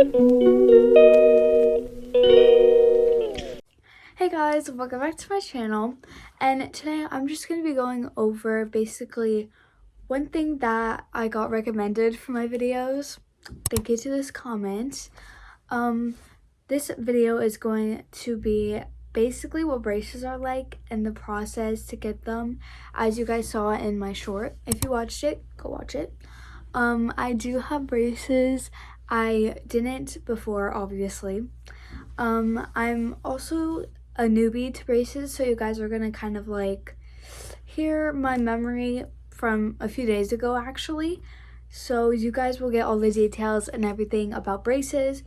Hey guys, welcome back to my channel, and today I'm just going to be going over basically one thing that I got recommended for my videos. Thank you to this comment. This video is going to be basically what braces are like and the process to get them, as you guys saw in my short. If you watched it, go watch it. I do have braces. I didn't before, obviously. I'm also a newbie to braces, so you guys are gonna kind of like hear my memory from a few days ago actually. So you guys will get all the details and everything about braces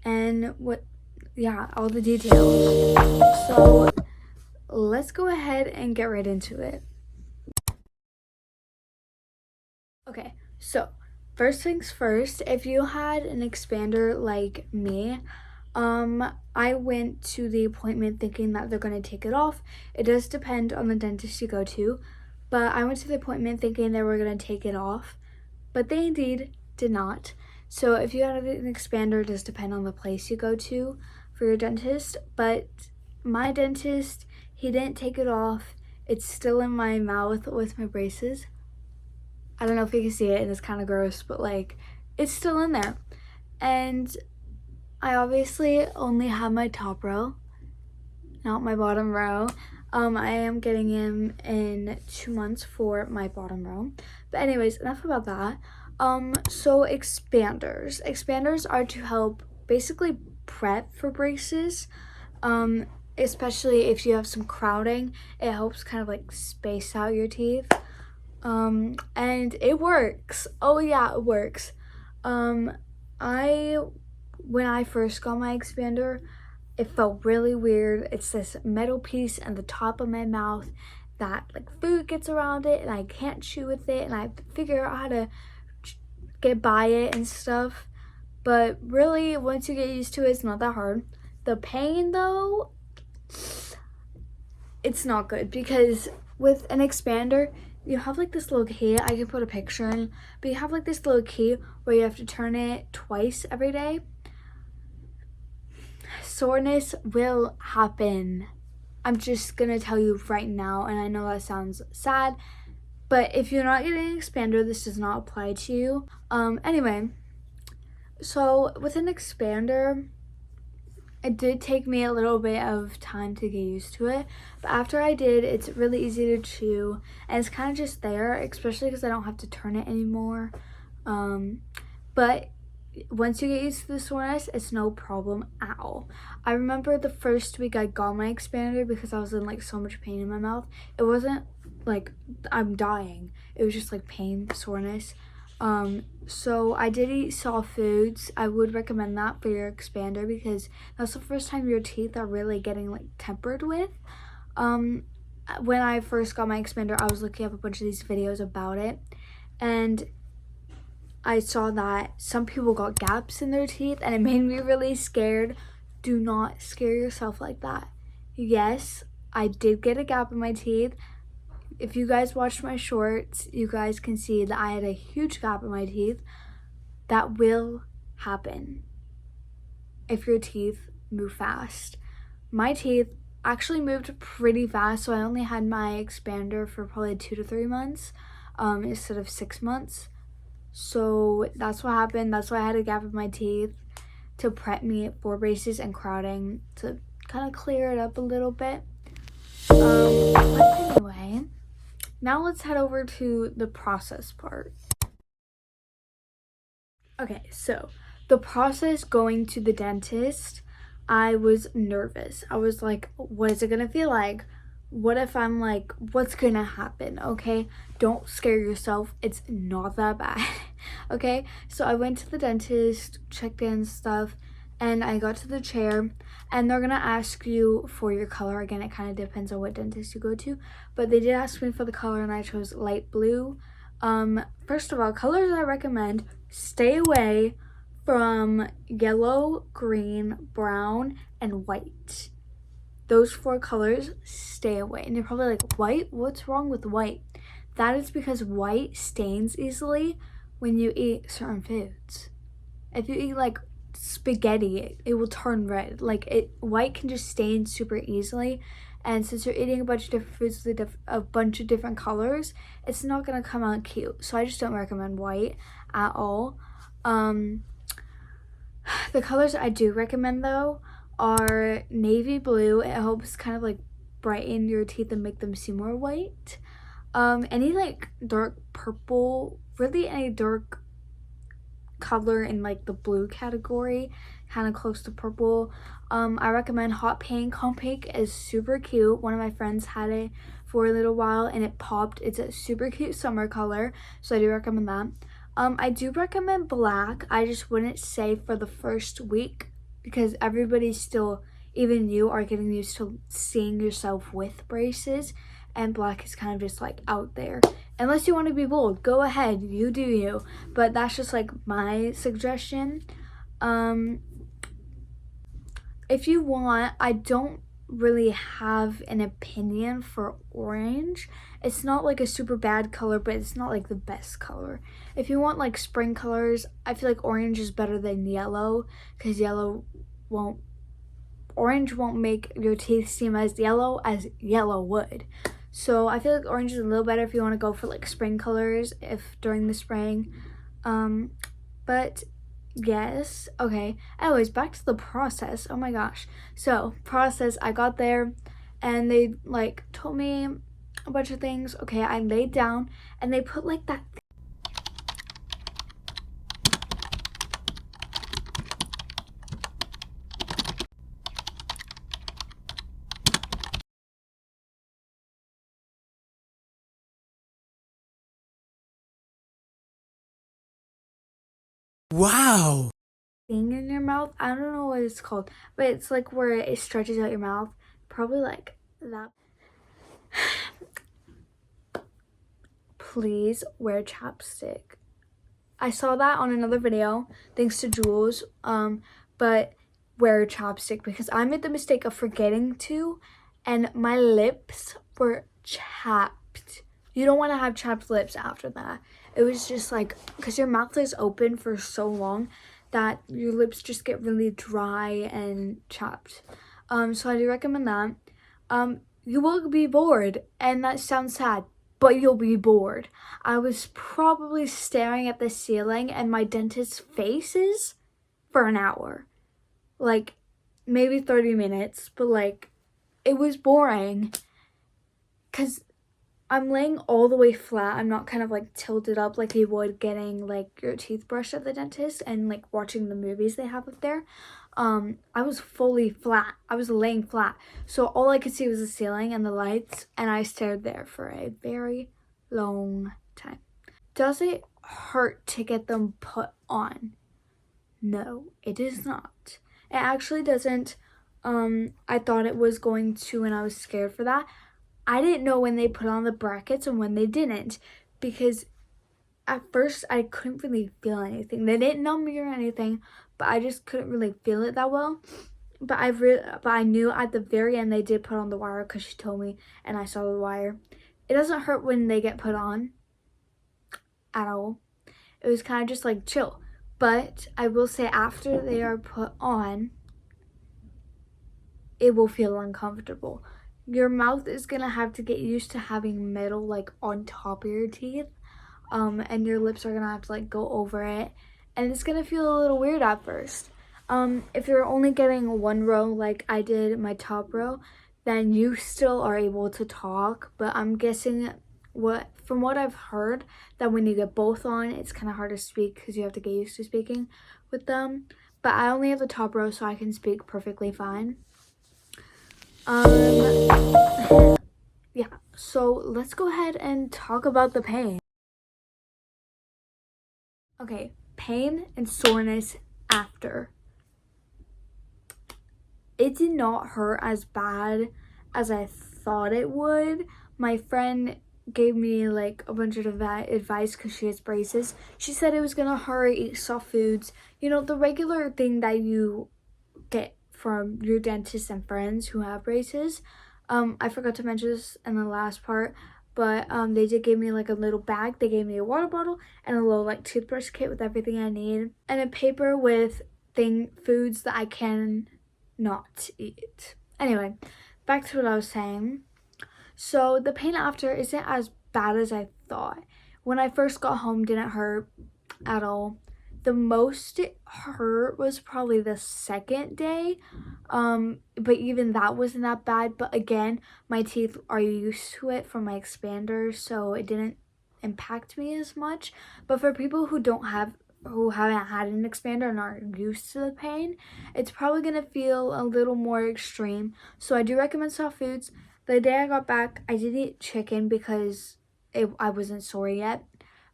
and all the details. So let's go ahead and get right into it. Okay, so first things first, if you had an expander like me, I went to the appointment thinking that they're going to take it off. It does depend on the dentist you go to, but I went to the appointment thinking they were going to take it off, but they indeed did not. So if you had an expander, it does depend on the place you go to for your dentist, but my dentist, he didn't take it off. It's still in my mouth with my braces. I don't know if you can see it and it's kind of gross, but like it's still in there. And I obviously only have my top row, not my bottom row. I am getting him in 2 months for my bottom row. But anyways, enough about that. So expanders. Expanders are to help basically prep for braces. Especially if you have some crowding, it helps kind of like space out your teeth. And it works. Oh yeah, it works. When I first got my expander, it felt really weird. It's this metal piece in the top of my mouth that like food gets around it and I can't chew with it, and I figure out how to get by it and stuff. But really, once you get used to it, it's not that hard. The pain though, it's not good, because with an expander, you have like this little key, I can put a picture in, but you have like this little key where you have to turn it twice every day. Soreness will happen. I'm just gonna tell you right now, and I know that sounds sad, but if you're not getting an expander, this does not apply to you. Anyway, so with an expander, it did take me a little bit of time to get used to it, but after I did, it's really easy to chew, and it's kind of just there, especially because I don't have to turn it anymore. But once you get used to the soreness, it's no problem at all. I remember the first week I got my expander because I was in like so much pain in my mouth. It wasn't like I'm dying. It was just like pain, soreness. So I did eat soft foods. I would recommend that for your expander because that's the first time your teeth are really getting like tempered with. When I first got my expander, I was looking up a bunch of these videos about it, and I saw that some people got gaps in their teeth, and it made me really scared. Do not scare yourself like that. Yes, I did get a gap in my teeth. If you guys watched my shorts, you guys can see that I had a huge gap in my teeth. That will happen if your teeth move fast. My teeth actually moved pretty fast, so I only had my expander for probably 2 to 3 months instead of 6 months. So that's what happened. That's why I had a gap in my teeth, to prep me for braces and crowding, to kind of clear it up a little bit. But anyway, now let's head over to the process part. Okay, so the process going to the dentist, I was nervous. I was like, what is it gonna feel like? What if I'm like, what's gonna happen? Okay, don't scare yourself. It's not that bad. Okay, so I went to the dentist, checked in stuff, and I got to the chair, and they're gonna ask you for your color. Again, it kind of depends on what dentist you go to, but they did ask me for the color, and I chose light blue. First of all, colors I recommend: stay away from yellow, green, brown, and white. Those 4 colors, stay away. And you're probably like, white? What's wrong with white? That is because white stains easily when you eat certain foods. If you eat like spaghetti. It will turn red. Like white can just stain super easily. And since you're eating a bunch of different foods with a bunch of different colors, it's not gonna come out cute. So I just don't recommend white at all. The colors I do recommend though are navy blue. It helps kind of like brighten your teeth and make them seem more white. Any like dark purple, really any dark color in like the blue category, kind of close to purple. I recommend hot pink. Hot pink is super cute. One of my friends had it for a little while and it popped. It's a super cute summer color, so I do recommend that. I do recommend black. I just wouldn't say for the first week because everybody's still, even you, are getting used to seeing yourself with braces, and black is kind of just like out there. Unless you want to be bold, go ahead, you do you. But that's just like my suggestion. If you want, I don't really have an opinion for orange. It's not like a super bad color, but it's not like the best color. If you want like spring colors, I feel like orange is better than yellow because orange won't make your teeth seem as yellow would. So I feel like orange is a little better if you want to go for like spring colors if during the spring. But yes, okay. Anyways, back to the process. Oh my gosh. So process, I got there and they like told me a bunch of things. Okay, I laid down and they put like that. Wow! Thing in your mouth. I don't know what it's called, but it's like where it stretches out your mouth. Probably like that. Please wear chapstick. I saw that on another video, thanks to Jules. But wear chapstick because I made the mistake of forgetting to, and my lips were chapped. You don't want to have chapped lips after that. It was just like, because your mouth is open for so long that your lips just get really dry and chapped. So I do recommend that. You will be bored, and that sounds sad, but you'll be bored. I was probably staring at the ceiling and my dentist's faces for an hour. Like, maybe 30 minutes, but like, it was boring. Because I'm laying all the way flat. I'm not kind of like tilted up like you would getting like your teeth brushed at the dentist and like watching the movies they have up there. I was fully flat. I was laying flat. So all I could see was the ceiling and the lights, and I stared there for a very long time. Does it hurt to get them put on? No, it does not. It actually doesn't. I thought it was going to, and I was scared for that. I didn't know when they put on the brackets and when they didn't, because at first I couldn't really feel anything. They didn't numb me or anything, but I just couldn't really feel it that well. But I knew at the very end they did put on the wire because she told me, and I saw the wire. It doesn't hurt when they get put on at all. It was kind of just like chill. But I will say after they are put on, it will feel uncomfortable. Your mouth is gonna have to get used to having metal like on top of your teeth, and your lips are gonna have to like go over it, and it's gonna feel a little weird at first. If you're only getting one row like I did my top row, then you still are able to talk, but I'm guessing from what I've heard, that when you get both on, it's kind of hard to speak because you have to get used to speaking with them. But I only have the top row, so I can speak perfectly fine. Yeah, so let's go ahead and talk about the pain. Okay, pain and soreness after. It did not hurt as bad as I thought it would. My friend gave me like a bunch of advice because she has braces. She said it was gonna hurt, eat soft foods, you know, the regular thing that you get from your dentist and friends who have braces. I forgot to mention this in the last part, but they did give me like a little bag. They gave me a water bottle and a little like toothbrush kit with everything I need, and a paper with foods that I can not eat. Anyway, back to what I was saying. So the pain after isn't as bad as I thought. When I first got home, didn't hurt at all. The most it hurt was probably the second day, but even that wasn't that bad. But again, my teeth are used to it from my expander, so it didn't impact me as much. But for people who haven't had an expander and aren't used to the pain, it's probably gonna feel a little more extreme. So I do recommend soft foods. The day I got back, I did eat chicken because I wasn't sore yet.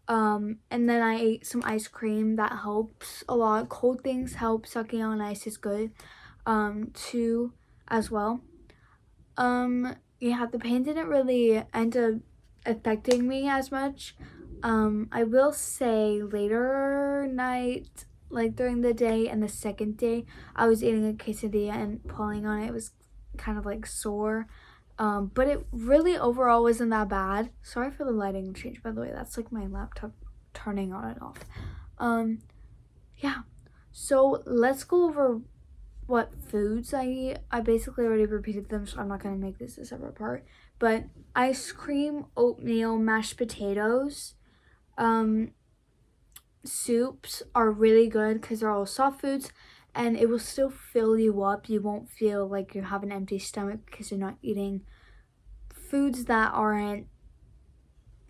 And then I ate some ice cream. That helps a lot. Cold things help. Sucking on ice is good too as well. Yeah, the pain didn't really end up affecting me as much. I will say later night, like during the day and the second day, I was eating a quesadilla and pulling on it. It was kind of like sore. But it really overall wasn't that bad. Sorry for the lighting change, by the way. That's like my laptop turning on and off. Yeah. So let's go over what foods I eat. I basically already repeated them, so I'm not going to make this a separate part. But ice cream, oatmeal, mashed potatoes, soups are really good because they're all soft foods. And it will still fill you up. You won't feel like you have an empty stomach because you're not eating foods that aren't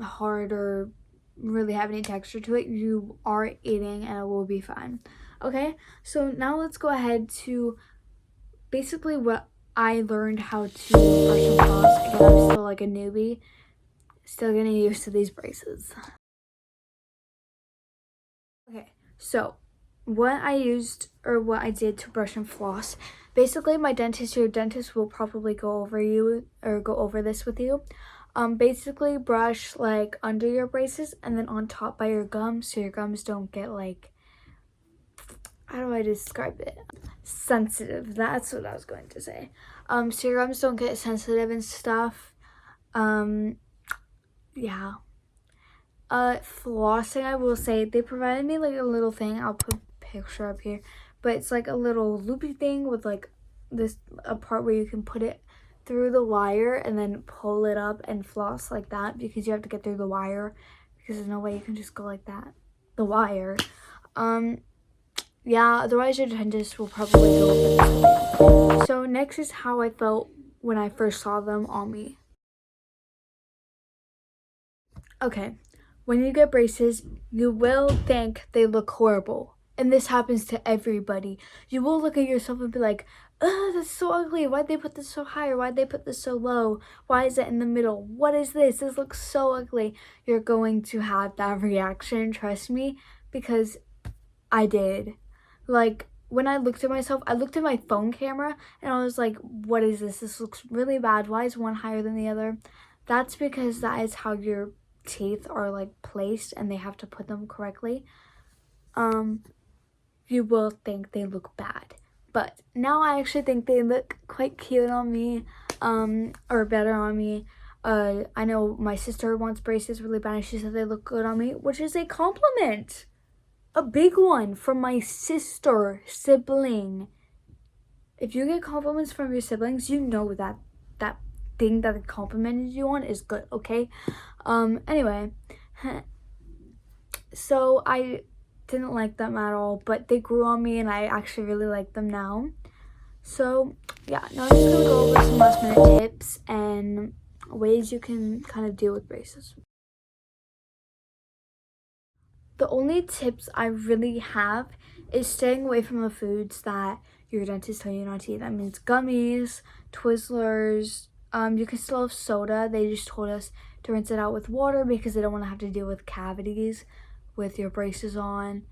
hard or really have any texture to it. You are eating and it will be fine. Okay, so now let's go ahead to basically what I learned how to brush and floss. Again, I'm still like a newbie. Still getting used to these braces. Okay, so what I used or what I did to brush and floss. Basically, my dentist, your dentist will probably go over this with you. Basically brush like under your braces and then on top by your gums, so your gums don't get like, how do I describe it? Sensitive. That's what I was going to say. So your gums don't get sensitive and stuff. Yeah. Flossing, I will say, they provided me like a little thing. I'll put a picture up here, but it's like a little loopy thing with like a part where you can put it through the wire and then pull it up and floss like that, because you have to get through the wire, because there's no way you can just go like that, the wire. Yeah, otherwise your dentist will probably go over this. So next is how I felt when I first saw them on me. Okay, when you get braces, you will think they look horrible. And this happens to everybody. You will look at yourself and be like, ugh, that's so ugly. Why'd they put this so high? Or why'd they put this so low? Why is it in the middle? What is this? This looks so ugly. You're going to have that reaction, trust me, because I did. Like, when I looked at myself, I looked at my phone camera and I was like, what is this? This looks really bad. Why is one higher than the other? That's because that is how your teeth are like placed and they have to put them correctly. You will think they look bad, but now I actually think they look quite cute on me, or better on me. I know my sister wants braces really bad and she said they look good on me, which is a compliment, a big one from my sibling. If you get compliments from your siblings, you know that that thing that they complimented you on is good, okay? Anyway, so I didn't like them at all, but they grew on me and I actually really like them now. So yeah, now I'm just gonna go over some last minute tips and ways you can kind of deal with braces. The only tips I really have is staying away from the foods that your dentist tell you not to eat. That means gummies, Twizzlers. You can still have soda. They just told us to rinse it out with water because they don't want to have to deal with cavities with your braces on.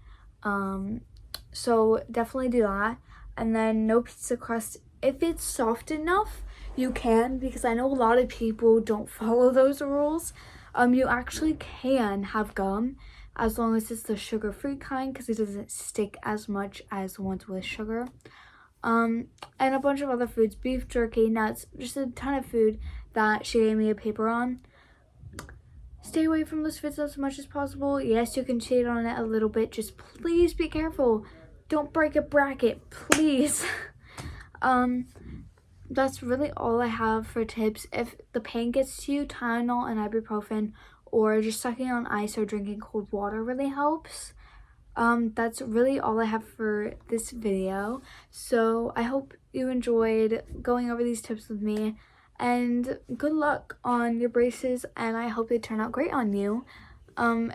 So definitely do that. And then no pizza crust. If it's soft enough, you can, because I know a lot of people don't follow those rules. You actually can have gum as long as it's the sugar-free kind, because it doesn't stick as much as ones with sugar. And a bunch of other foods, beef jerky, nuts, just a ton of food that she gave me a paper on. Stay away from those foods as much as possible. Yes, you can cheat on it a little bit, just please be careful. don't break a bracket, please. That's really all I have for tips. If the pain gets to you, Tylenol and ibuprofen, or just sucking on ice or drinking cold water really helps. That's really all I have for this video. So I hope you enjoyed going over these tips with me, and good luck on your braces, and I hope they turn out great on you.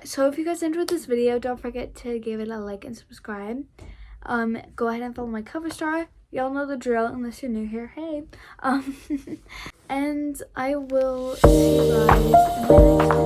So if you guys enjoyed this video, don't forget to give it a like and subscribe. Go ahead and follow my cover star. Y'all know the drill unless you're new here. Hey. And I will see you guys in my next video.